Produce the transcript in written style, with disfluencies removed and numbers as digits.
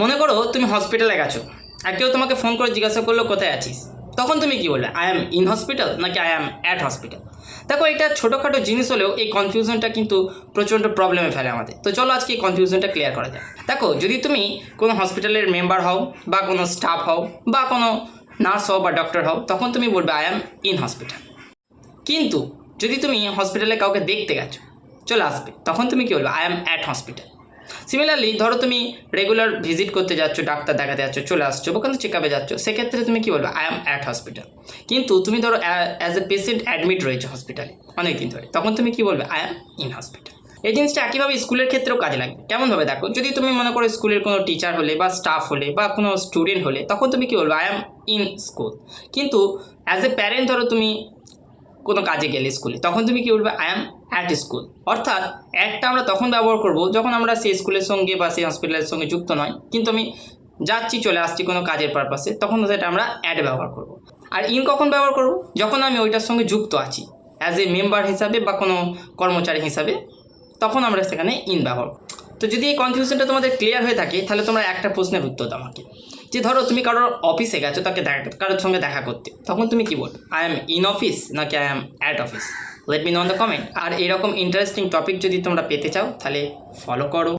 মনে করো তুমি হসপিটালে গেছো আর কেউ তোমাকে ফোন করে জিজ্ঞাসা করলো কোথায় আছিস, তখন তুমি কি বলবে? আই অ্যাম ইন হসপিটাল নাকি আই অ্যাম অ্যাট হসপিটাল? দেখো, এটা ছোটোখাটো জিনিস হলেও এই কনফিউশনটা কিন্তু প্রচণ্ড প্রবলেমে ফেলে আমাদের। তো চলো আজকে এই কনফিউশনটা ক্লিয়ার করা যায়। দেখো, যদি তুমি কোনো হসপিটালের মেম্বার হও বা কোনো স্টাফ হও বা কোনো নার্স হও বা ডক্টর হও, তখন তুমি বলবে আই অ্যাম ইন হসপিটাল। কিন্তু যদি তুমি হসপিটালে কাউকে দেখতে গেছো, চলে আসবে, তখন তুমি কী বলবে? I am at hospital. Similarly ধরো তুমি রেগুলার ভিজিট করতে যাচ্ছ, ডাক্তার দেখাতে যাচ্ছ, চলে আসছো বা কোনো চেকআপে যাচ্ছ, সেক্ষেত্রে তুমি কী বলবে? I am at hospital. কিন্তু তুমি ধরো অ্যাজ এ পেশেন্ট অ্যাডমিট রয়েছে হসপিটালে অনেক দিন ধরে, তখন তুমি কী বলবে? I am in hospital. এই জিনিসটা একইভাবে স্কুলের ক্ষেত্রেও কাজে লাগবে। কেমনভাবে? দেখো, যদি তুমি মনে করো স্কুলের কোনো টিচার হলে বা স্টাফ হলে বা কোনো স্টুডেন্ট হলে, তখন তুমি কী বলবে? I am in school. কিন্তু অ্যাজ এ প্যারেন্ট ধরো তুমি কোনো কাজে গেলে স্কুলে, তখন তুমি কী বলবে? I am at school. অর্থাৎ অ্যাটটা আমরা তখন ব্যবহার করব যখন আমরা সেই স্কুলের সঙ্গে বা সেই হসপিটালের সঙ্গে যুক্ত নয়, কিন্তু আমি যাচ্ছি, চলে আসছি কোনো কাজের পারপাসে, তখন সেটা আমরা অ্যাট ব্যবহার করব। আর ইন কখন ব্যবহার করব? যখন আমি ওইটার সঙ্গে যুক্ত আছি অ্যাজ এ মেম্বার হিসাবে বা কোনো কর্মচারী হিসাবে, তখন আমরা সেখানে ইন ব্যবহার করব। তো যদি এই কনফিউশনটা তোমাদের ক্লিয়ার হয়ে থাকে, তাহলে তোমরা একটা প্রশ্নের উত্তর দাও আমাকে, যে ধরো তুমি কারোর অফিসে গেছো, তাকে কারোর সঙ্গে দেখা করতে, তখন তুমি কি বলবে? আই অ্যাম ইন অফিস নাকি I am at office? Let me know in the comment. আর এরকম ইন্টারেস্টিং টপিক যদি তোমরা পেতে চাও, তাহলে ফলো করো।